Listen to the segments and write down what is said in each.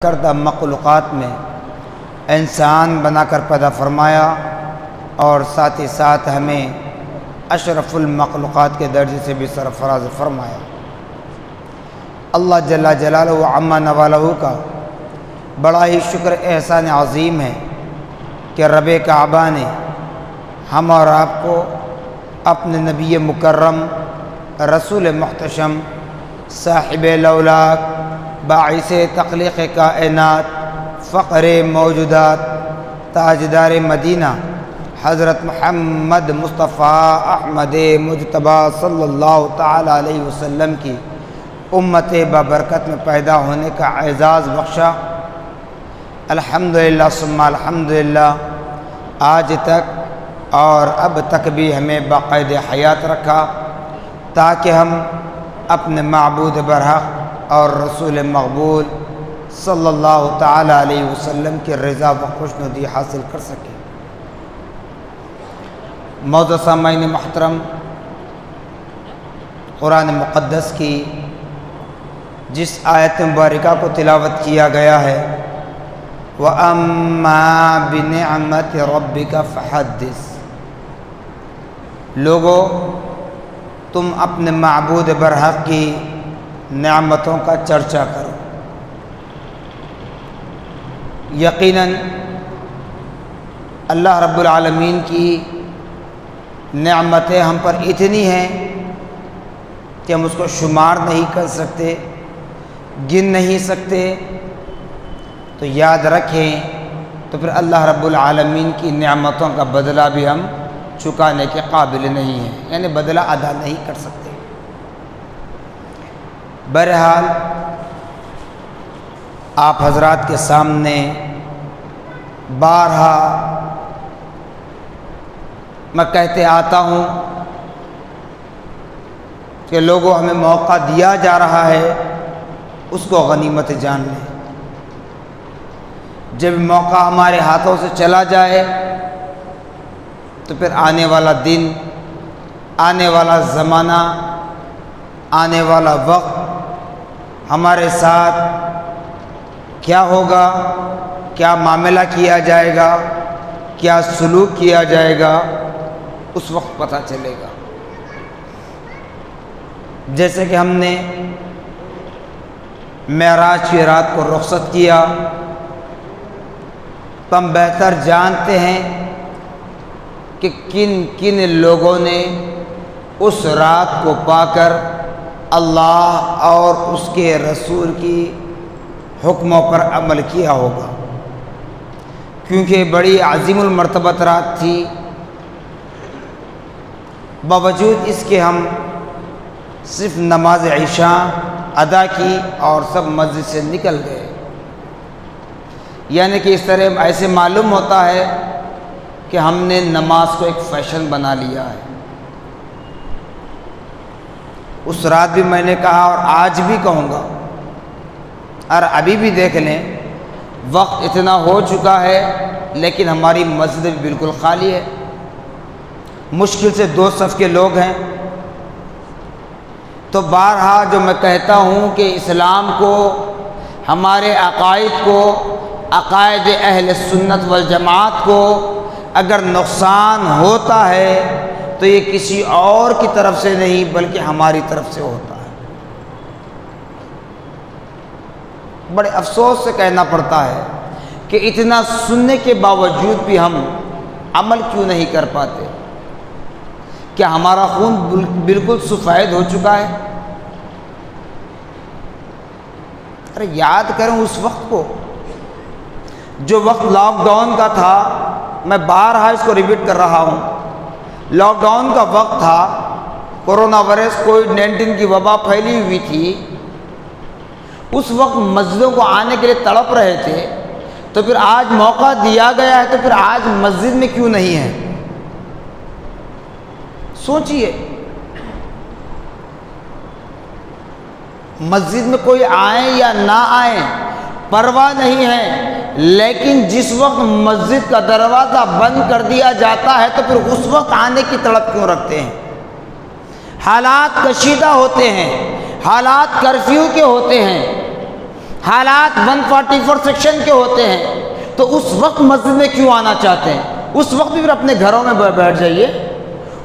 کردہ مخلوقات میں انسان بنا کر پیدا فرمایا اور ساتھ ہی ساتھ ہمیں اشرف المخلوقات کے درجے سے بھی سرفراز فرمایا۔ اللہ جل جلالہ و عما نوالہ کا بڑا ہی شکر احسان عظیم ہے کہ رب کعبہ نے ہم اور آپ کو اپنے نبی مکرم رسول محتشم صاحب لولاک باعث تخلیق کائنات فقر موجودات تاجدار مدینہ حضرت محمد مصطفیٰ احمد مجتبیٰ صلی اللہ تعالی علیہ وسلم کی امت بابرکت میں پیدا ہونے کا اعزاز بخشا۔ الحمدللہ ثم الحمدللہ، آج تک اور اب تک بھی ہمیں باقاعد حیات رکھا تاکہ ہم اپنے معبود برحق اور رسول مقبول صلی اللہ تعالی علیہ وسلم کی رضا و خوشنودی حاصل کر سکیں۔ معزز سامعین محترم، قرآن مقدس کی جس آیت مبارکہ کو تلاوت کیا گیا ہے وَأَمَّا بِنِعْمَةِ رَبِّكَ فَحَدِّثْ، لوگو تم اپنے معبود برحق کی نعمتوں کا چرچا کرو۔ یقیناً اللہ رب العالمین کی نعمتیں ہم پر اتنی ہیں کہ ہم اس کو شمار نہیں کر سکتے، گن نہیں سکتے، تو یاد رکھیں تو پھر اللہ رب العالمین کی نعمتوں کا بدلہ بھی ہم چکانے کے قابل نہیں ہیں، یعنی بدلہ ادا نہیں کر سکتے۔ بہرحال آپ حضرات کے سامنے بارہا میں کہتے آتا ہوں کہ لوگوں ہمیں موقع دیا جا رہا ہے، اس کو غنیمت جان لیں۔ جب موقع ہمارے ہاتھوں سے چلا جائے تو پھر آنے والا دن، آنے والا زمانہ، آنے والا وقت ہمارے ساتھ کیا ہوگا، کیا معاملہ کیا جائے گا، کیا سلوک کیا جائے گا، اس وقت پتہ چلے گا۔ جیسے کہ ہم نے معراج کی رات کو رخصت کیا تو ہم بہتر جانتے ہیں کہ کن کن لوگوں نے اس رات کو پا کر اللہ اور اس کے رسول کی حکموں پر عمل کیا ہوگا، کیونکہ بڑی عظیم المرتبت رات تھی۔ باوجود اس کے ہم صرف نماز عشاء ادا کی اور سب مسجد سے نکل گئے، یعنی کہ اس طرح ایسے معلوم ہوتا ہے کہ ہم نے نماز کو ایک فیشن بنا لیا ہے۔ اس رات بھی میں نے کہا اور آج بھی کہوں گا، اور ابھی بھی دیکھ لیں وقت اتنا ہو چکا ہے لیکن ہماری مسجد بالکل خالی ہے، مشکل سے 2 صف کے لوگ ہیں۔ تو بارہا جو میں کہتا ہوں کہ اسلام کو، ہمارے عقائد کو، عقائد اہل سنت والجماعت کو اگر نقصان ہوتا ہے تو یہ کسی اور کی طرف سے نہیں بلکہ ہماری طرف سے ہوتا ہے۔ بڑے افسوس سے کہنا پڑتا ہے کہ اتنا سننے کے باوجود بھی ہم عمل کیوں نہیں کر پاتے؟ کیا ہمارا خون بالکل سفید ہو چکا ہے؟ ارے یاد کریں اس وقت کو، جو وقت لاک ڈاؤن کا تھا، میں بارہا اس کو ریپیٹ کر رہا ہوں، لاک ڈاؤن کا وقت تھا، کورونا وائرس کووڈ-19 کی وبا پھیلی ہوئی تھی، اس وقت مسجدوں کو آنے کے لیے تڑپ رہے تھے، تو پھر آج موقع دیا گیا ہے تو پھر آج مسجد میں کیوں نہیں ہے؟ سوچئے، مسجد میں کوئی آئیں یا نہ آئیں پرواہ نہیں ہے، لیکن جس وقت مسجد کا دروازہ بند کر دیا جاتا ہے تو پھر اس وقت آنے کی تڑپ کیوں رکھتے ہیں؟ حالات کشیدہ ہوتے ہیں، حالات کرفیو کے ہوتے ہیں، حالات 144 سیکشن کے ہوتے ہیں، تو اس وقت مسجد میں کیوں آنا چاہتے ہیں؟ اس وقت بھی پھر اپنے گھروں میں بیٹھ جائیے،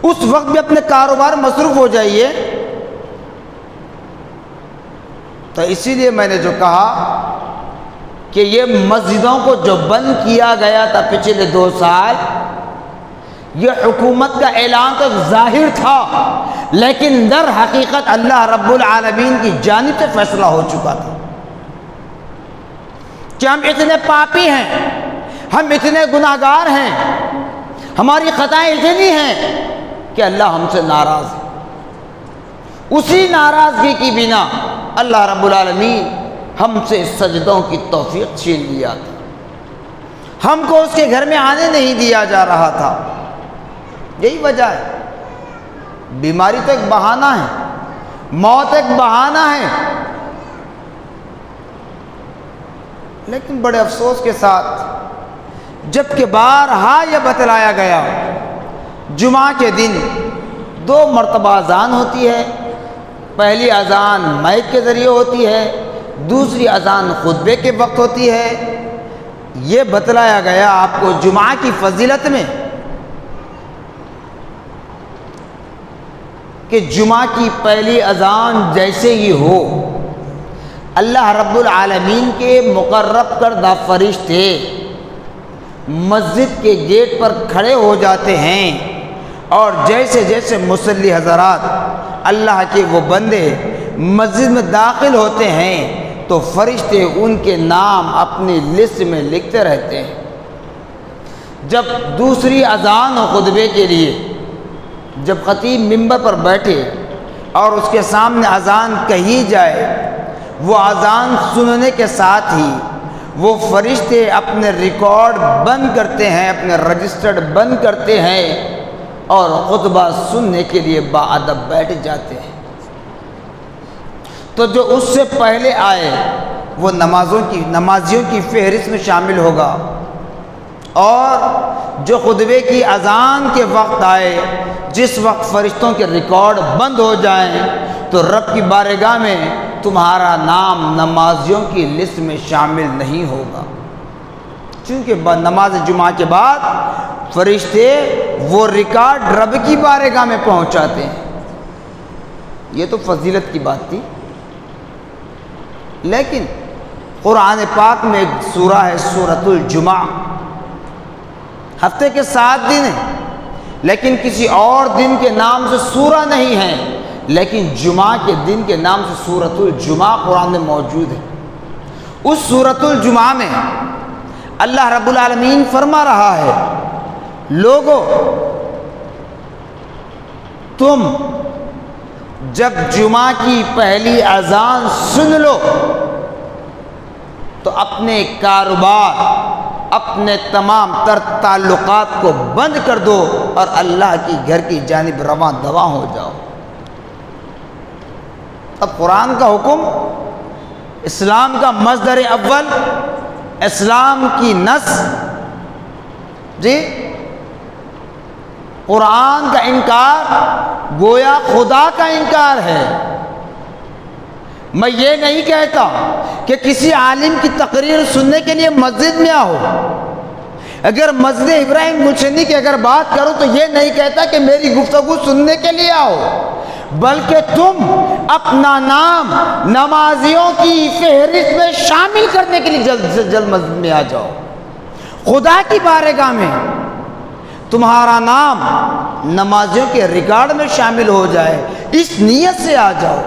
اس وقت بھی اپنے کاروبار مصروف ہو جائیے۔ تو اسی لیے میں نے جو کہا کہ یہ مسجدوں کو جو بند کیا گیا تھا پچھلے 2 سال، یہ حکومت کا اعلان تو ظاہر تھا، لیکن در حقیقت اللہ رب العالمین کی جانب سے فیصلہ ہو چکا تھا کہ ہم اتنے پاپی ہیں، ہم اتنے گناہگار ہیں، ہماری خطائیں اتنی ہیں کہ اللہ ہم سے ناراض ہے۔ اسی ناراضگی کی بنا اللہ رب العالمین ہم سے سجدوں کی توفیق چھین لیا تھا، ہم کو اس کے گھر میں آنے نہیں دیا جا رہا تھا۔ یہی وجہ ہے۔ بیماری تو ایک بہانہ ہے، موت ایک بہانہ ہے، لیکن بڑے افسوس کے ساتھ جب کہ بارہا یہ بتلایا گیا، جمعہ کے دن 2 مرتبہ اذان ہوتی ہے، پہلی اذان مائک کے ذریعے ہوتی ہے، دوسری اذان خطبے کے وقت ہوتی ہے۔ یہ بتلایا گیا آپ کو جمعہ کی فضیلت میں کہ جمعہ کی پہلی اذان جیسے ہی ہو، اللہ رب العالمین کے مقرب کردہ فرشتے مسجد کے گیٹ پر کھڑے ہو جاتے ہیں، اور جیسے جیسے مصلی حضرات اللہ کے وہ بندے مسجد میں داخل ہوتے ہیں تو فرشتے ان کے نام اپنی لسٹ میں لکھتے رہتے ہیں۔ جب دوسری اذان و خطبے کے لیے جب خطیب ممبر پر بیٹھے اور اس کے سامنے اذان کہی جائے، وہ اذان سننے کے ساتھ ہی وہ فرشتے اپنے ریکارڈ بند کرتے ہیں، اپنے رجسٹرڈ بند کرتے ہیں اور خطبہ سننے کے لیے باادب بیٹھ جاتے ہیں۔ تو جو اس سے پہلے آئے وہ نمازیوں کی فہرست میں شامل ہوگا، اور جو خطبے کی اذان کے وقت آئے، جس وقت فرشتوں کے ریکارڈ بند ہو جائیں تو رب کی بارگاہ میں تمہارا نام نمازیوں کی لسٹ میں شامل نہیں ہوگا، چونکہ نماز جمعہ کے بعد فرشتے وہ ریکارڈ رب کی بارگاہ میں پہنچاتے ہیں۔ یہ تو فضیلت کی بات تھی، لیکن قرآن پاک میں ایک سورہ ہے سورۃ الجمعہ، ہفتے کے 7 دن ہیں، لیکن کسی اور دن کے نام سے سورہ نہیں ہے، لیکن جمعہ کے دن کے نام سے سورۃ الجمعہ قرآن میں موجود ہے۔ اس سورۃ الجمعہ میں اللہ رب العالمین فرما رہا ہے، لوگو تم جب جمعہ کی پہلی اذان سن لو تو اپنے کاروبار، اپنے تمام تر تعلقات کو بند کر دو اور اللہ کی گھر کی جانب رواں دواں ہو جاؤ۔ اب قرآن کا حکم، اسلام کا مصدر اول، اسلام کی نص، جی قرآن کا انکار گویا خدا کا انکار ہے۔ میں یہ نہیں کہتا کہ کسی عالم کی تقریر سننے کے لیے مسجد میں آؤ، اگر مسجد ابراہیم گلشنی کی اگر بات کروں تو یہ نہیں کہتا کہ میری گفتگو سننے کے لیے آؤ، بلکہ تم اپنا نام نمازیوں کی فہرست میں شامل کرنے کے لیے جلد سے جلد مسجد میں آ جاؤ، خدا کی بارگاہ میں تمہارا نام نمازیوں کے ریکارڈ میں شامل ہو جائے، اس نیت سے آ جاؤ۔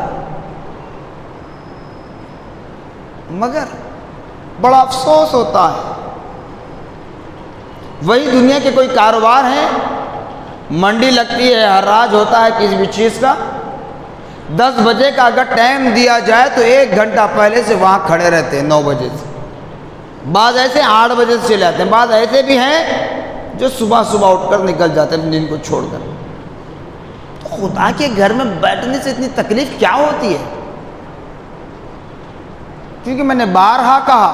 مگر بڑا افسوس ہوتا ہے، وہی دنیا کے کوئی کاروبار ہیں، منڈی لگتی ہے، ہراج ہوتا ہے کسی بھی چیز کا، 10 بجے کا اگر ٹائم دیا جائے تو 1 گھنٹہ پہلے سے وہاں کھڑے رہتے ہیں 9 بجے سے، بعض ایسے 8 بجے سے چلے آتے ہیں، بعض ایسے بھی ہیں جو صبح اٹھ کر نکل جاتے ہیں دن کو چھوڑ کر۔ تو خدا کے گھر میں بیٹھنے سے اتنی تکلیف کیا ہوتی ہے؟ کیونکہ میں نے بارہا کہا،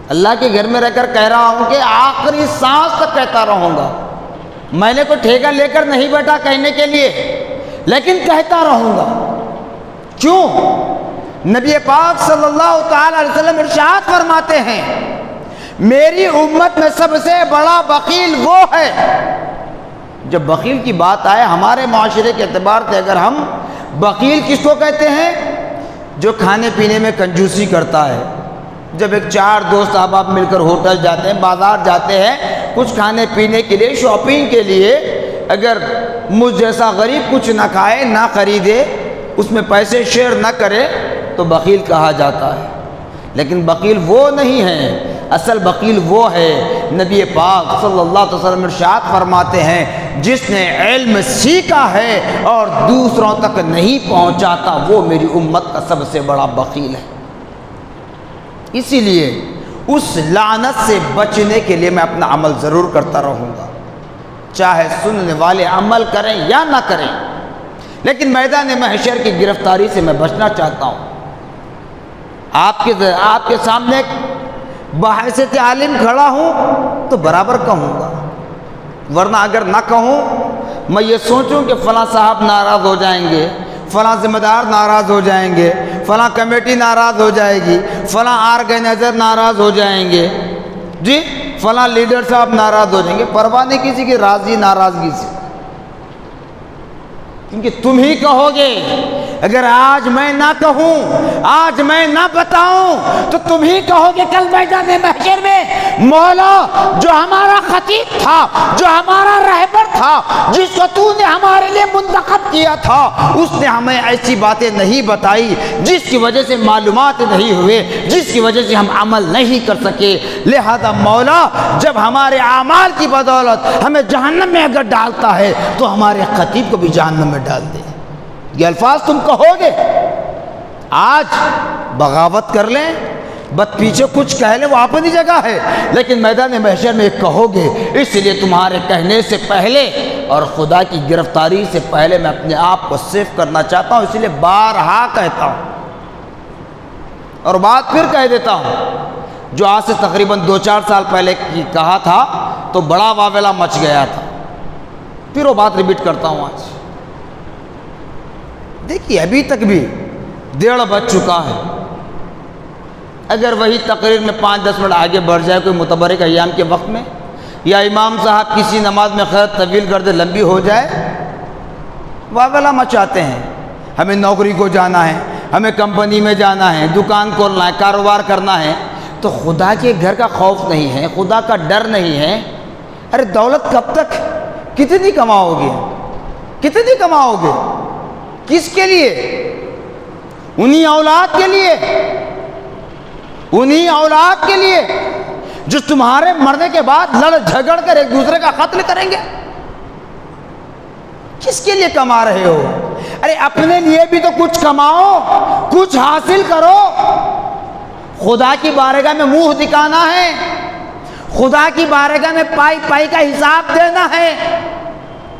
اللہ کے گھر میں رہ کر کہہ رہا ہوں کہ آخری سانس تک کہتا رہوں گا، میں نے کوئی ٹھیکہ لے کر نہیں بیٹھا کہنے کے لیے، لیکن کہتا رہوں گا۔ کیوں؟ نبی پاک صلی اللہ تعالی علیہ وسلم ارشاد فرماتے ہیں میری امت میں سب سے بڑا بخیل وہ ہے. جب بخیل کی بات آئے ہمارے معاشرے کے اعتبار سے اگر ہم بخیل کس کو کہتے ہیں؟ جو کھانے پینے میں کنجوسی کرتا ہے. جب ایک 4 دوست احباب مل کر ہوٹل جاتے ہیں، بازار جاتے ہیں کچھ کھانے پینے کے لیے، شاپنگ کے لیے، اگر مجھ جیسا غریب کچھ نہ کھائے نہ خریدے، اس میں پیسے شیئر نہ کرے تو بخیل کہا جاتا ہے. لیکن بخیل وہ نہیں ہے، اصل بخیل وہ ہے نبی پاک صلی اللہ علیہ وسلم ارشاد فرماتے ہیں جس نے علم سیکھا ہے اور دوسروں تک نہیں پہنچاتا وہ میری امت کا سب سے بڑا بخیل ہے. اسی لیے اس لعنت سے بچنے کے لیے میں اپنا عمل ضرور کرتا رہوں گا، چاہے سننے والے عمل کریں یا نہ کریں، لیکن میدان محشر کی گرفتاری سے میں بچنا چاہتا ہوں. آپ کے سامنے بحیثیت عالم کھڑا ہوں تو برابر کہوں گا، ورنہ اگر نہ کہوں میں یہ سوچوں کہ فلاں صاحب ناراض ہو جائیں گے، فلاں ذمہ دار ناراض ہو جائیں گے، فلاں کمیٹی ناراض ہو جائے گی، فلاں آرگنائزر ناراض ہو جائیں گے، جی فلاں لیڈر صاحب ناراض ہو جائیں گے. پرواہ نہیں کسی کی راضی ناراضگی سے، کیونکہ تم ہی کہو گے. اگر آج میں نہ کہوں، آج میں نہ بتاؤں تو تم ہی کہو گے کل میدان محشر میں مولا جو ہمارا خطیب تھا، جو ہمارا رہبر تھا، جس کو تو نے ہمارے لیے منتخب کیا تھا، اس نے ہمیں ایسی باتیں نہیں بتائی جس کی وجہ سے معلومات نہیں ہوئے، جس کی وجہ سے ہم عمل نہیں کر سکے. لہذا مولا جب ہمارے اعمال کی بدولت ہمیں جہنم میں اگر ڈالتا ہے تو ہمارے خطیب کو بھی جہنم میں ڈال دے. یہ الفاظ تم کہو گے. آج بغاوت کر لیں، بس پیچھے کچھ کہہ لیں، وہ اپنی جگہ ہے، لیکن میدان محشر میں کہو گے. اس لیے تمہارے کہنے سے پہلے اور خدا کی گرفتاری سے پہلے میں اپنے آپ کو سیف کرنا چاہتا ہوں، اس لیے بارہا کہتا ہوں اور بات پھر کہہ دیتا ہوں. جو آج سے تقریباً 2-4 سال پہلے کہا تھا تو بڑا واویلا مچ گیا تھا، پھر وہ بات ریپیٹ کرتا ہوں آج. دیکھیے ابھی تک بھی 1:30 بج چکا ہے. اگر وہی تقریر میں 5-10 منٹ آگے بڑھ جائے کوئی متبرک ایام کے وقت میں، یا امام صاحب کسی نماز میں خیر طویل کر دے، لمبی ہو جائے، واویلا مچاتے ہیں. ہمیں نوکری کو جانا ہے، ہمیں کمپنی میں جانا ہے، دکان کھولنا ہے، کاروبار کرنا ہے، تو خدا کے گھر کا خوف نہیں ہے، خدا کا ڈر نہیں ہے. ارے دولت کب تک؟ کتنی کماؤ گے؟ کتنی کماؤ گے؟ کس کے لیے؟ انہی اولاد کے لیے، انہی اولاد کے لیے جو تمہارے مرنے کے بعد لڑ جھگڑ کر ایک دوسرے کا قتل کریں گے. کس کے لیے کما رہے ہو؟ ارے اپنے لیے بھی تو کچھ کماؤ، کچھ حاصل کرو. خدا کی بارگاہ میں منہ دکھانا ہے، خدا کی بارگاہ میں پائی پائی کا حساب دینا ہے.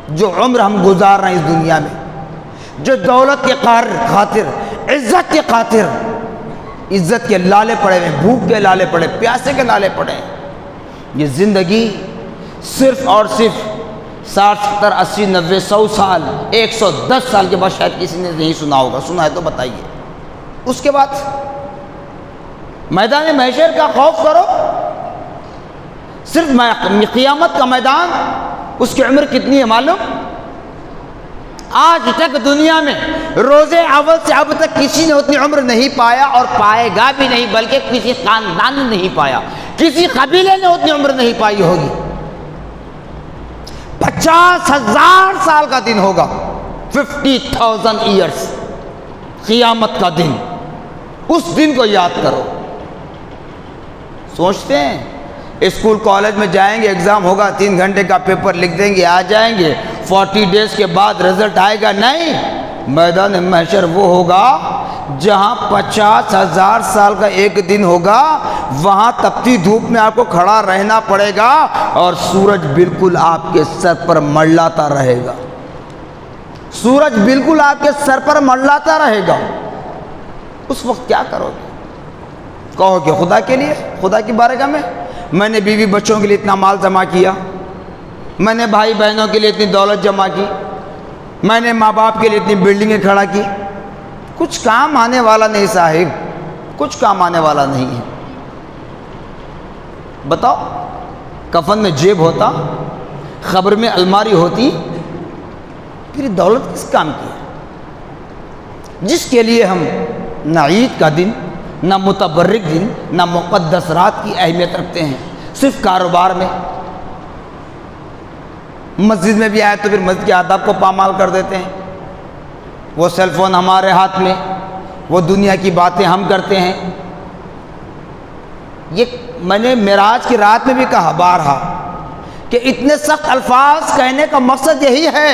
جو عمر ہم گزار رہے ہیں اس دنیا میں، جو دولت کے خاطر، عزت کے خاطر، عزت کے لالے پڑے ہیں، بھوک کے لالے پڑے، پیاسے کے لالے پڑے ہیں، یہ زندگی صرف اور صرف 60 70 80 90 100 سال، 110 سال کے بعد شاید کسی نے نہیں سنا ہوگا. سنا ہے تو بتائیے. اس کے بعد میدان محشر کا خوف کرو. صرف قیامت کا میدان، اس کی عمر کتنی ہے معلوم؟ آج تک دنیا میں روز اول سے اب تک کسی نے اتنی عمر نہیں پایا اور پائے گا بھی نہیں، بلکہ کسی خاندان نے نہیں پایا، کسی قبیلے نے اتنی عمر نہیں پائی ہوگی. 50,000 سال کا دن ہوگا، 50,000 ایئرس، قیامت کا دن. اس دن کو یاد کرو. سوچتے ہیں اسکول کالج میں جائیں گے، ایگزام ہوگا، 3 گھنٹے کا پیپر لکھ دیں گے، آ جائیں گے، 40 ڈیز کے بعد رزلٹ آئے گا. نہیں، میدان محشر وہ ہوگا جہاں 50,000 سال کا ایک دن ہوگا. وہاں تپتی دھوپ میں آپ کو کھڑا رہنا پڑے گا اور سورج بالکل آپ کے سر پر منڈلاتا رہے گا. سورج بالکل آپ کے سر پر منڈلاتا رہے گا. اس وقت کیا کرو گے؟ کہو کہ خدا کے لیے، خدا کی بارگاہ میں نے بیوی بچوں کے لیے اتنا مال جمع کیا، میں نے بھائی بہنوں کے لیے اتنی دولت جمع کی، میں نے ماں باپ کے لیے اتنی بلڈنگیں کھڑا کی. کچھ کام آنے والا نہیں صاحب، کچھ کام آنے والا نہیں ہے۔ بتاؤ، کفن میں جیب ہوتا، خبر میں الماری ہوتی، پھر دولت کس کام کی ہے؟ جس کے لیے ہم نہ عید کا دن، نہ متبرک دن، نہ مقدس رات کی اہمیت رکھتے ہیں، صرف کاروبار میں۔ مسجد میں بھی آئے تو پھر مسجد کے آداب کو پامال کر دیتے ہیں۔ وہ سیل فون ہمارے ہاتھ میں، وہ دنیا کی باتیں ہم کرتے ہیں۔ یہ میں نے معراج کی رات میں بھی کہا بارہا کہ اتنے سخت الفاظ کہنے کا مقصد یہی ہے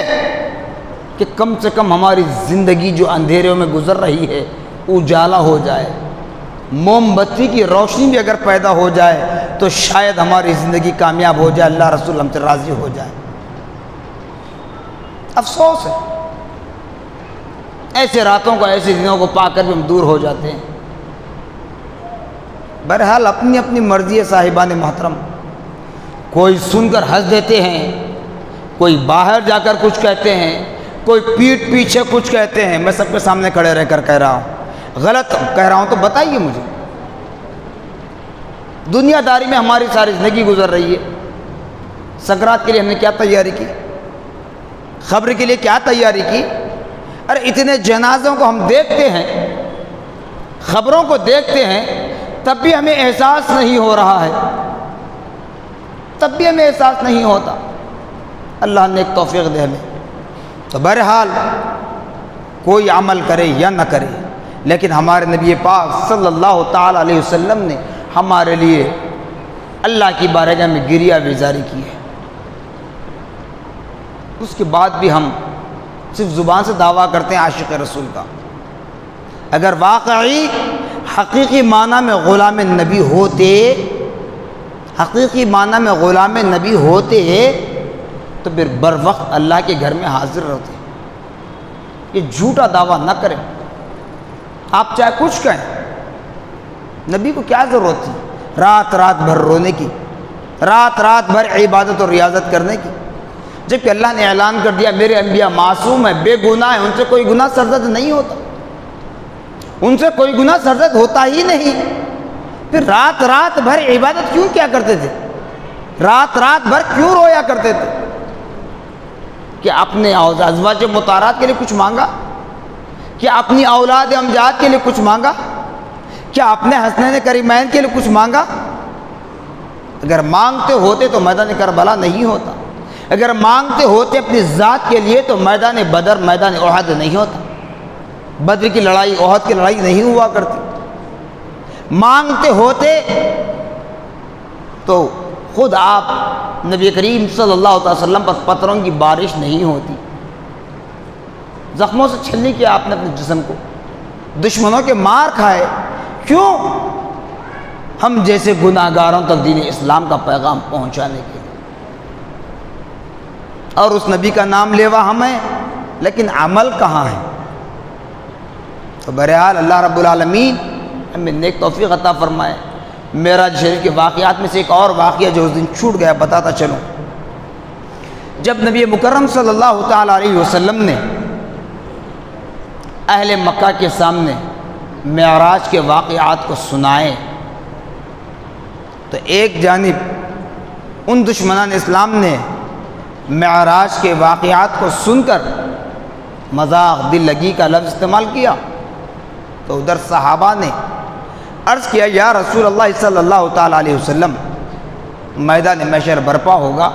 کہ کم سے کم ہماری زندگی جو اندھیروں میں گزر رہی ہے اجالا ہو جائے، موم بتی کی روشنی بھی اگر پیدا ہو جائے تو شاید ہماری زندگی کامیاب ہو جائے، اللہ رسول ہم سے راضی ہو جائے۔ افسوس ہے ایسے راتوں کو، ایسے دنوں کو پا کر بھی ہم دور ہو جاتے ہیں۔ بہرحال اپنی اپنی مرضی ہے صاحبان محترم، کوئی سن کر ہنس دیتے ہیں، کوئی باہر جا کر کچھ کہتے ہیں، کوئی پیٹھ پیچھے کچھ کہتے ہیں۔ میں سب کے سامنے کھڑے رہ کر کہہ رہا ہوں، غلط کہہ رہا ہوں تو بتائیے مجھے۔ دنیا داری میں ہماری ساری زندگی گزر رہی ہے، سکرات کے لیے ہم نے کیا تیاری کی، خبر کے لیے کیا تیاری کی؟ ارے اتنے جنازوں کو ہم دیکھتے ہیں، خبروں کو دیکھتے ہیں، تب بھی ہمیں احساس نہیں ہو رہا ہے، تب بھی ہمیں احساس نہیں ہوتا۔ اللہ نے ایک توفیق دے ہمیں۔ تو بہرحال کوئی عمل کرے یا نہ کرے، لیکن ہمارے نبی پاک صلی اللہ تعالی علیہ وسلم نے ہمارے لیے اللہ کی بارگاہ میں گریہ بیزاری کی ہے۔ اس کے بعد بھی ہم صرف زبان سے دعویٰ کرتے ہیں عاشق رسول کا۔ اگر واقعی حقیقی معنی میں غلام نبی ہوتے، حقیقی معنی میں غلام نبی ہوتے تو پھر بر وقت اللہ کے گھر میں حاضر رہتے۔ یہ جھوٹا دعویٰ نہ کریں، آپ چاہے کچھ کہیں، نبی کو کیا ضرورت تھی رات رات بھر رونے کی، رات رات بھر عبادت اور ریاضت کرنے کی، جبکہ اللہ نے اعلان کر دیا میرے انبیاء معصوم ہیں، بے گناہ ہیں، ان سے کوئی گناہ سرزد نہیں ہوتا، ان سے کوئی گناہ سرزد ہوتا ہی نہیں۔ پھر رات رات بھر عبادت کیوں کیا کرتے تھے؟ رات رات بھر کیوں رویا کرتے تھے؟ کہ اپنے ازواج مطہرات کے لیے کچھ مانگا؟ کیا اپنی اولاد امجاد کے لیے کچھ مانگا؟ کیا اپنے حسنین کریمین کے لیے کچھ مانگا؟ اگر مانگتے ہوتے تو میدان کربلا نہیں ہوتا، اگر مانگتے ہوتے اپنی ذات کے لیے تو میدان بدر، میدان احد نہیں ہوتا، بدر کی لڑائی، احد کی لڑائی نہیں ہوا کرتی۔ مانگتے ہوتے تو خود آپ نبی کریم صلی اللہ علیہ وسلم پر پتھروں کی بارش نہیں ہوتی، زخموں سے چھلنی کیا آپ نے اپنے جسم کو، دشمنوں کے مار کھائے، کیوں؟ ہم جیسے گناہ گاروں تک دین اسلام کا پیغام پہنچانے کے لیے۔ اور اس نبی کا نام لیوا ہمیں، لیکن عمل کہاں ہے؟ تو بہرحال اللہ رب العالمین ہمیں نیک توفیق عطا فرمائے۔ معراج شریف کے واقعات میں سے ایک اور واقعہ جو اس دن چھوٹ گیا بتاتا چلوں۔ جب نبی مکرم صلی اللہ تعالی علیہ وسلم نے اہل مکہ کے سامنے معراج کے واقعات کو سنائے تو ایک جانب ان دشمنان اسلام نے معراج کے واقعات کو سن کر مذاق، دل لگی کا لفظ استعمال کیا، تو ادھر صحابہ نے عرض کیا یا رسول اللہ صلی اللہ تعالی علیہ وسلم، میدان محشر برپا ہوگا،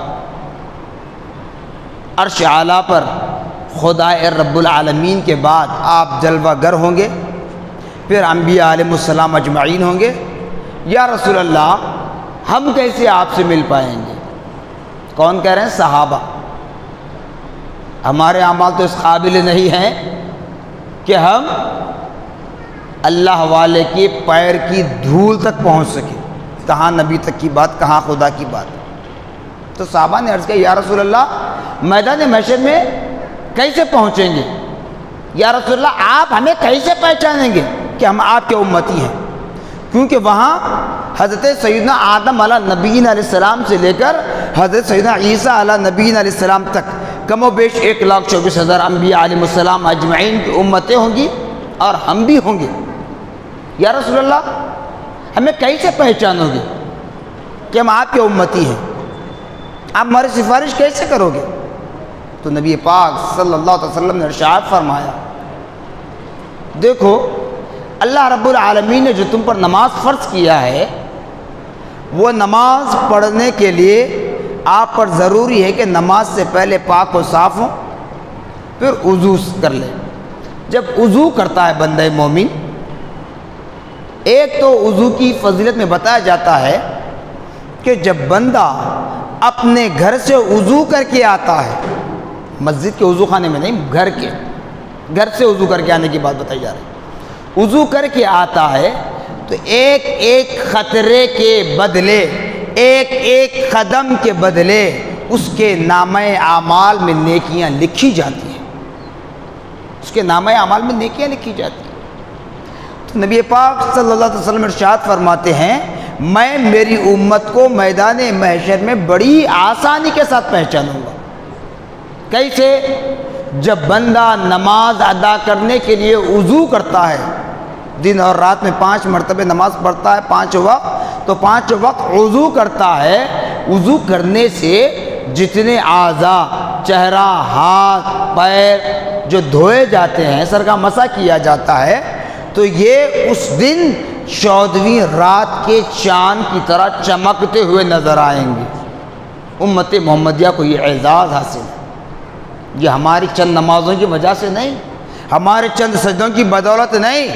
عرش اعلیٰ پر خدا رب العالمین کے بعد آپ جلوہ گر ہوں گے، پھر انبیاء علیہ السلام اجمعین ہوں گے، یا رسول اللہ ہم کیسے آپ سے مل پائیں گے؟ کون کہہ رہے ہیں؟ صحابہ۔ ہمارے اعمال تو اس قابل نہیں ہیں کہ ہم اللہ والے کے پیر کی دھول تک پہنچ سکیں، کہاں نبی تک کی بات، کہاں خدا کی بات۔ تو صحابہ نے عرض کیا یا رسول اللہ میدان محشر میں کیسے پہنچیں گے؟ یا رسول اللہ آپ ہمیں کیسے پہچانیں گے کہ ہم آپ کے امتی ہیں؟ کیونکہ وہاں حضرت سیدنا آدم علیہ نبیین علیہ السلام سے لے کر حضرت سیدنا عیسیٰ علیہ نبیین علیہ السلام تک کم و بیش 1,24,000 انبیاء علیہ السلام اجمعین کی امتیں ہوں گی، اور ہم بھی ہوں گے۔ یا رسول اللہ ہمیں کیسے پہچانو گے کہ ہم آپ کے امتی ہیں؟ آپ ہماری سفارش کیسے کرو گے؟ تو نبی پاک صلی اللہ علیہ وسلم نے ارشاد فرمایا، دیکھو اللہ رب العالمین نے جو تم پر نماز فرض کیا ہے، وہ نماز پڑھنے کے لیے آپ پر ضروری ہے کہ نماز سے پہلے پاک و صاف ہوں، پھر وضو کر لیں۔ جب وضو کرتا ہے بندہ مومن، ایک تو وضو کی فضیلت میں بتایا جاتا ہے کہ جب بندہ اپنے گھر سے وضو کر کے آتا ہے، مسجد کے وضو خانے میں نہیں، گھر سے وضو کر کے آنے کی بات بتائی جا رہی ہے، وضو کر کے آتا ہے تو ایک ایک خطرے کے بدلے، ایک ایک قدم کے بدلے اس کے نامہ اعمال میں نیکیاں لکھی جاتی ہیں، اس کے نامہ اعمال میں نیکیاں لکھی جاتی ہیں۔ تو نبی پاک صلی اللہ علیہ وسلم ارشاد فرماتے ہیں، میں میری امت کو میدان محشر میں بڑی آسانی کے ساتھ پہچانوں گا۔ کیسے؟ جب بندہ نماز ادا کرنے کے لیے وضو کرتا ہے، دن اور رات میں 5 مرتبہ نماز پڑھتا ہے، 5 وقت، تو 5 وقت وضو کرتا ہے۔ وضو کرنے سے جتنے اعضاء، چہرہ، ہاتھ، پیر جو دھوئے جاتے ہیں، سر کا مسح کیا جاتا ہے، تو یہ اس دن 14ویں رات کے چاند کی طرح چمکتے ہوئے نظر آئیں گے۔ امت محمدیہ کو یہ اعزاز حاصل ہے۔ یہ ہماری چند نمازوں کی وجہ سے نہیں، ہمارے چند سجدوں کی بدولت نہیں،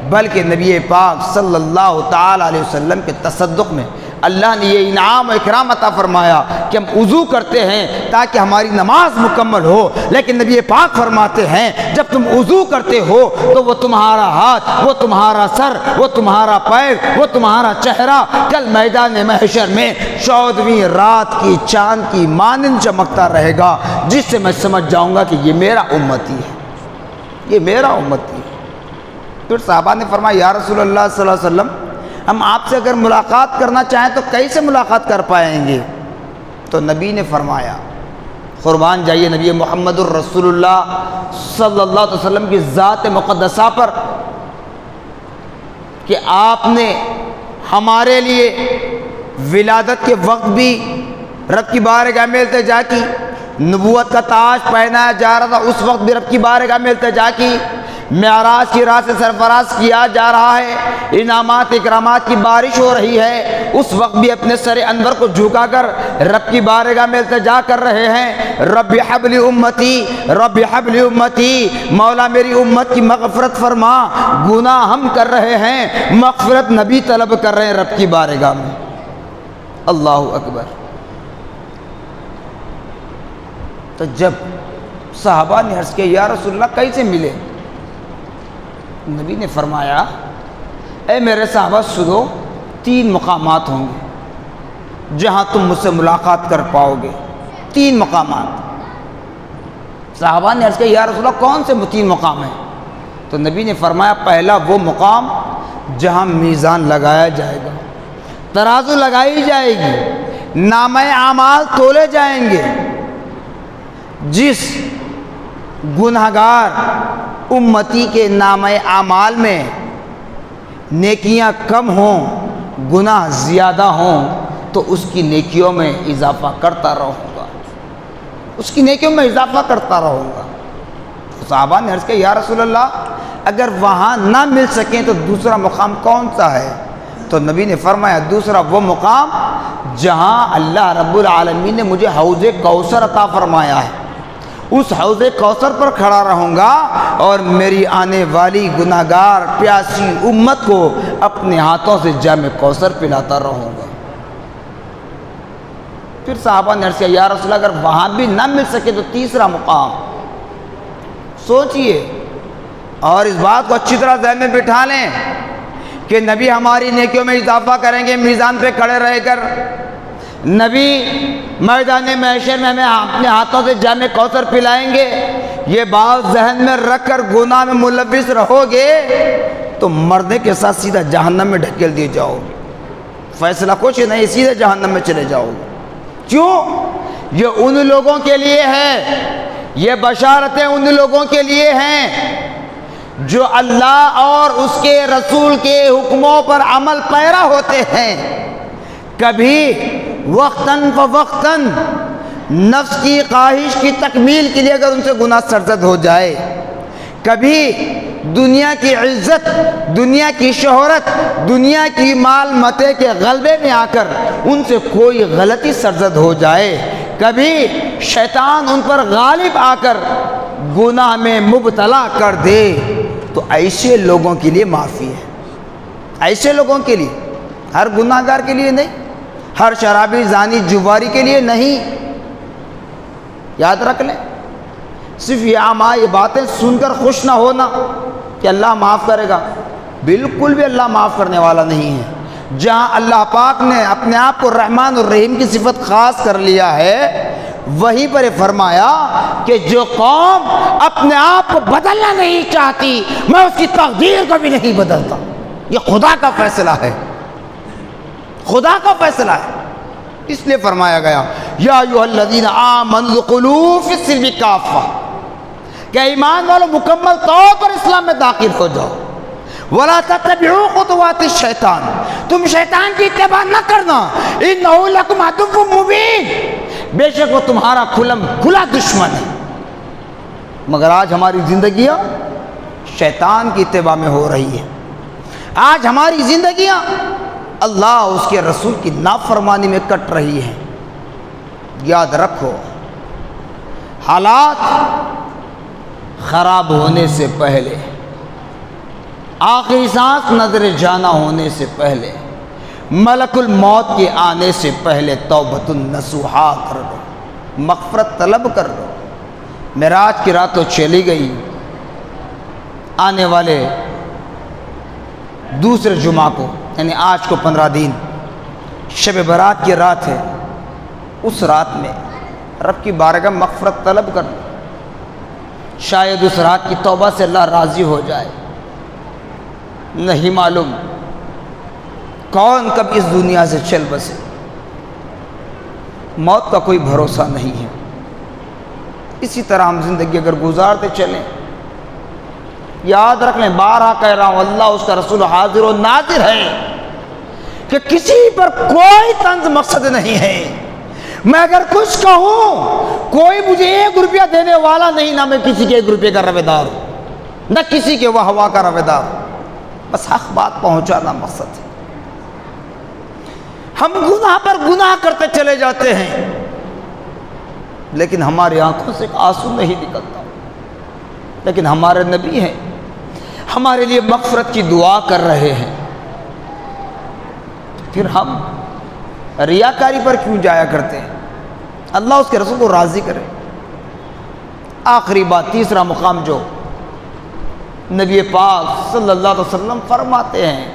بلکہ نبی پاک صلی اللہ تعالی علیہ وسلم کے تصدق میں اللہ نے یہ انعام و اکرام عطا فرمایا کہ ہم وضو کرتے ہیں تاکہ ہماری نماز مکمل ہو، لیکن نبی پاک فرماتے ہیں جب تم وضو کرتے ہو تو وہ تمہارا ہاتھ، وہ تمہارا سر، وہ تمہارا پیر، وہ تمہارا چہرہ کل میدان محشر میں 14ویں رات کی چاند کی مانند چمکتا رہے گا، جس سے میں سمجھ جاؤں گا کہ یہ میرا امتی ہے، یہ میرا امتی ہے۔ پھر صحابہ نے فرمایا، یا رسول اللہ صلی اللہ علیہ وسلم ہم آپ سے اگر ملاقات کرنا چاہیں تو کیسے ملاقات کر پائیں گے؟ تو نبی نے فرمایا، قربان جائیے نبی محمد الرسول اللہ صلی اللہ علیہ وسلم کی ذات مقدسہ پر کہ آپ نے ہمارے لیے ولادت کے وقت بھی رب کی بارگاہ میں التجا کی، نبوت کا تاج پہنایا جا رہا تھا اس وقت بھی رب کی بارگاہ میں التجا کی، معراج کی رات سے سرفراز کیا جا رہا ہے، انعامات اکرامات کی بارش ہو رہی ہے، اس وقت بھی اپنے سر انور کو جھکا کر رب کی بارگاہ میں التجا کر رہے ہیں، رب حب لی امتی، رب حب لی امتی، مولا میری امت کی مغفرت فرما، گناہ ہم کر رہے ہیں، مغفرت نبی طلب کر رہے ہیں رب کی بارگاہ میں۔ اللہ اکبر۔ تو جب صحابہ نے عرض کیا، یا رسول اللہ کیسے ملے؟ نبی نے فرمایا، اے میرے صحابہ سنو، 3 مقامات ہوں گے جہاں تم مجھ سے ملاقات کر پاؤ گے، 3 مقامات۔ صحابہ نے عرض کیا، یا رسول اللہ کون سے 3 مقام ہیں؟ تو نبی نے فرمایا، پہلا وہ مقام جہاں میزان لگایا جائے گا، ترازو لگائی جائے گی، نامہ اعمال تولے جائیں گے، جس گنہگار امتی کے نامہ اعمال میں نیکیاں کم ہوں، گناہ زیادہ ہوں، تو اس کی نیکیوں میں اضافہ کرتا رہوں گا، اس کی نیکیوں میں اضافہ کرتا رہوں گا۔ تو صحابہ نے عرض کیا، یا رسول اللہ اگر وہاں نہ مل سکیں تو دوسرا مقام کون سا ہے؟ تو نبی نے فرمایا، دوسرا وہ مقام جہاں اللہ رب العالمین نے مجھے حوض کوثر عطا فرمایا ہے، اس حوض کوثر پر کھڑا رہوں گا اور میری آنے والی گناہگار پیاسی امت کو اپنے ہاتھوں سے جام کوثر پلاتا رہوں گا۔ پھر صحابہ نے عرض کیا، یا رسول اللہ اگر وہاں بھی نہ مل سکے تو تیسرا مقام۔ سوچئے اور اس بات کو اچھی طرح ذہن میں بٹھا لیں کہ نبی ہماری نیکیوں میں اضافہ کریں گے، میزان پہ کھڑے رہ کر نبی میدان محشر میں ہمیں اپنے ہاتھوں سے جام کوثر پلائیں گے۔ یہ بات ذہن میں رکھ کر گناہ میں ملوث رہو گے تو مرنے کے ساتھ سیدھا جہنم میں ڈھکیل دیے جاؤ گے، فیصلہ کچھ نہیں، سیدھے جہنم میں چلے جاؤ گے۔ کیوں؟ یہ ان لوگوں کے لیے ہے، یہ بشارتیں ان لوگوں کے لیے ہیں جو اللہ اور اس کے رسول کے حکموں پر عمل پیرا ہوتے ہیں، کبھی وقتاً فوقتاً نفس کی خواہش کی تکمیل کے لیے اگر ان سے گناہ سرزد ہو جائے، کبھی دنیا کی عزت، دنیا کی شہرت، دنیا کی مال متے کے غلبے میں آ کر ان سے کوئی غلطی سرزد ہو جائے، کبھی شیطان ان پر غالب آ کر گناہ میں مبتلا کر دے، تو ایسے لوگوں کے لیے معافی ہے۔ ایسے لوگوں کے لیے، ہر گناہ گار کے لیے نہیں، ہر شرابی زانی جواری کے لیے نہیں۔ یاد رکھ لیں، صرف یہ باتیں سن کر خوش نہ ہونا کہ اللہ معاف کرے گا، بالکل بھی اللہ معاف کرنے والا نہیں ہے۔ جہاں اللہ پاک نے اپنے آپ کو رحمان الرحیم کی صفت خاص کر لیا ہے، وہیں پر فرمایا کہ جو قوم اپنے آپ کو بدلنا نہیں چاہتی، میں اس کی تقدیر کو بھی نہیں بدلتا۔ یہ خدا کا فیصلہ ہے، خدا کا فیصلہ ہے۔ اس لیے فرمایا گیا یا ایھا الذین آمنوا ادخلوا فی السلم کافہ، کہ ایمان والو مکمل طور پر اسلام میں داخل ہو جاؤ۔ ولا تتبعوا خطوات الشیطان، تم شیطان کی اتباع نہ کرنا، انہ لکم عدو مبین، بے شک وہ تمہارا کھلا دشمن ہے۔ مگر آج ہماری زندگیاں شیطان کی اتباع میں ہو رہی ہے، آج ہماری زندگیاں اللہ اس کے رسول کی نافرمانی میں کٹ رہی ہیں۔ یاد رکھو، حالات خراب ہونے سے پہلے، آخری سانس نظر جانا ہونے سے پہلے، ملک الموت کے آنے سے پہلے توبۃ النصوحہ کر لو، مغفرت طلب کر لو۔ معراج کی رات تو چلی گئی، آنے والے دوسرے جمعہ کو، یعنی آج کو 15 دن شب برات کی رات ہے، اس رات میں رب کی بارگاہ مغفرت طلب کر لو، شاید اس رات کی توبہ سے اللہ راضی ہو جائے۔ نہیں معلوم کون کب اس دنیا سے چل بسے، موت کا کوئی بھروسہ نہیں ہے۔ اسی طرح ہم زندگی اگر گزارتے چلیں، یاد رکھ لیں، بارہا کہہ رہا ہوں، اللہ اس کا رسول حاضر و ناظر ہے کہ کسی پر کوئی طنز مقصد نہیں ہے۔ میں اگر کچھ کہوں، کوئی مجھے 1 روپیہ دینے والا نہیں، نہ میں کسی کے 1 روپے کا رویدار ہوں، نہ کسی کے واہ کا رویدار ہوں، بس حق بات پہنچانا مقصد ہے۔ ہم گناہ پر گناہ کرتے چلے جاتے ہیں، لیکن ہماری آنکھوں سے ایک آنسو نہیں نکلتا، لیکن ہمارے نبی ہیں، ہمارے لیے مغفرت کی دعا کر رہے ہیں، پھر ہم ریاکاری پر کیوں جایا کرتے ہیں؟ اللہ اس کے رسول کو راضی کرے۔ آخری بات، تیسرا مقام جو نبی پاک صلی اللہ علیہ وسلم فرماتے ہیں،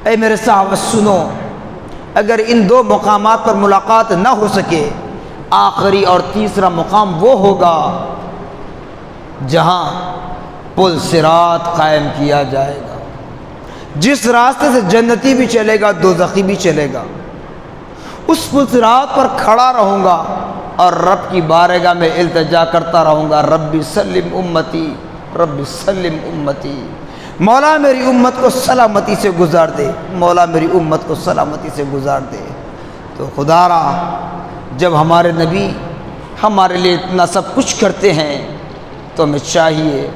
اے میرے صحابہ سنو، اگر ان 2 مقامات پر ملاقات نہ ہو سکے، آخری اور تیسرا مقام وہ ہوگا جہاں پل صراط قائم کیا جائے گا، جس راستے سے جنتی بھی چلے گا دوزخی بھی چلے گا، اس پل صراط پر کھڑا رہوں گا اور رب کی بارگاہ میں التجا کرتا رہوں گا، ربی سلم امتی، ربی سلم امتی، مولا میری امت کو سلامتی سے گزار دے، مولا میری امت کو سلامتی سے گزار دے۔ تو خدا را، جب ہمارے نبی ہمارے لیے اتنا سب کچھ کرتے ہیں تو ہمیں چاہیے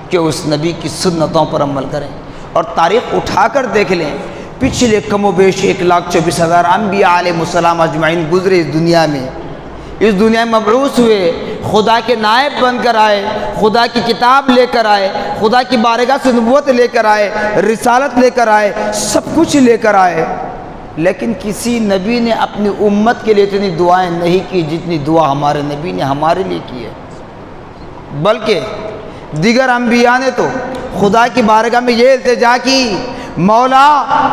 کہ اس نبی کی سنتوں پر عمل کریں، اور تاریخ اٹھا کر دیکھ لیں، پچھلے کم و بیش 1,24,000 انبیاء علیہ السلام اجمعین گزرے اس دنیا میں، اس دنیا میں مبعوث ہوئے، خدا کے نائب بن کر آئے، خدا کی کتاب لے کر آئے، خدا کی بارگاہ سے نبوت لے کر آئے، رسالت لے کر آئے، سب کچھ لے کر آئے، لیکن کسی نبی نے اپنی امت کے لیے اتنی دعائیں نہیں کی جتنی دعا ہمارے نبی نے ہمارے لیے کی ہے۔ بلکہ دیگر انبیاء نے تو خدا کی بارگاہ میں یہ التجا کی، مولا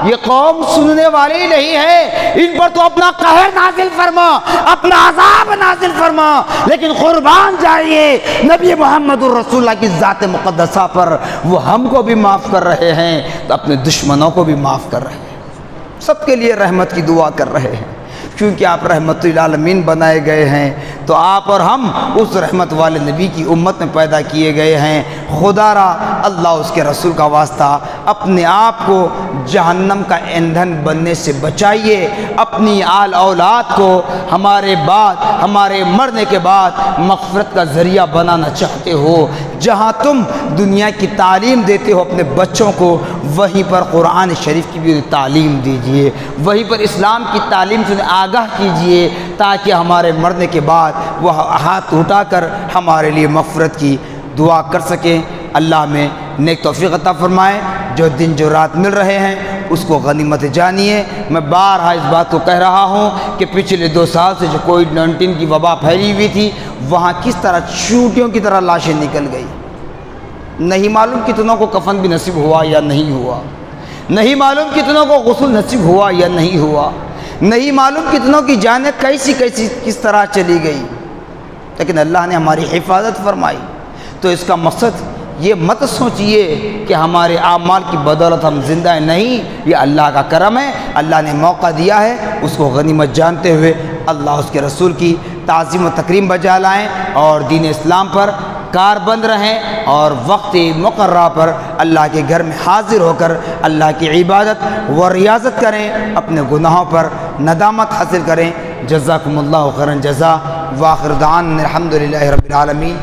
یہ قوم سننے والی نہیں ہے، ان پر تو اپنا قہر نازل فرما، اپنا عذاب نازل فرما، لیکن قربان جائیے نبی محمد الرسول اللہ کی ذات مقدسہ پر، وہ ہم کو بھی معاف کر رہے ہیں تو اپنے دشمنوں کو بھی معاف کر رہے ہیں، سب کے لیے رحمت کی دعا کر رہے ہیں۔ کیونکہ آپ رحمت للعالمین بنائے گئے ہیں، تو آپ اور ہم اس رحمت والے نبی کی امت میں پیدا کیے گئے ہیں۔ خدا را اللہ اس کے رسول کا واسطہ اپنے آپ کو جہنم کا ایندھن بننے سے بچائیے، اپنی آل اولاد کو ہمارے بعد، ہمارے مرنے کے بعد مغفرت کا ذریعہ بنانا چاہتے ہو۔ جہاں تم دنیا کی تعلیم دیتے ہو اپنے بچوں کو، وہیں پر قرآن شریف کی بھی تعلیم دیجیے، وہیں پر اسلام کی تعلیم سے آگاہ کیجیے، تاکہ ہمارے مرنے کے بعد وہ ہاتھ اٹھا کر ہمارے لیے مغفرت کی دعا کر سکیں۔ اللہ میں نیک توفیق عطا فرمائے۔ جو دن جو رات مل رہے ہیں اس کو غنیمت جانیے۔ میں بارہا اس بات کو کہہ رہا ہوں کہ پچھلے 2 سال سے جو کووڈ-19 کی وبا پھیلی ہوئی تھی، وہاں کس طرح چونٹیوں کی طرح لاشیں نکل گئی، نہیں معلوم کتنوں کو کفن بھی نصیب ہوا یا نہیں ہوا، نہیں معلوم کتنوں کو غسل نصیب ہوا یا نہیں ہوا، نہیں معلوم کتنوں کی جانیں کیسی کس طرح چلی گئی، لیکن اللہ نے ہماری حفاظت فرمائی۔ تو اس کا مقصد یہ مت سوچئے کہ ہمارے اعمال کی بدولت ہم زندہ ہیں، نہیں، یہ اللہ کا کرم ہے، اللہ نے موقع دیا ہے، اس کو غنیمت جانتے ہوئے اللہ اس کے رسول کی تعظیم و تکریم بجا لائیں اور دین اسلام پر کار بند رہیں، اور وقت مقررہ پر اللہ کے گھر میں حاضر ہو کر اللہ کی عبادت و ریاضت کریں، اپنے گناہوں پر ندامت حاصل کریں۔ جزاکم اللہ خیرا جزا، وآخر دعوانا الحمدللہ رب العالمین۔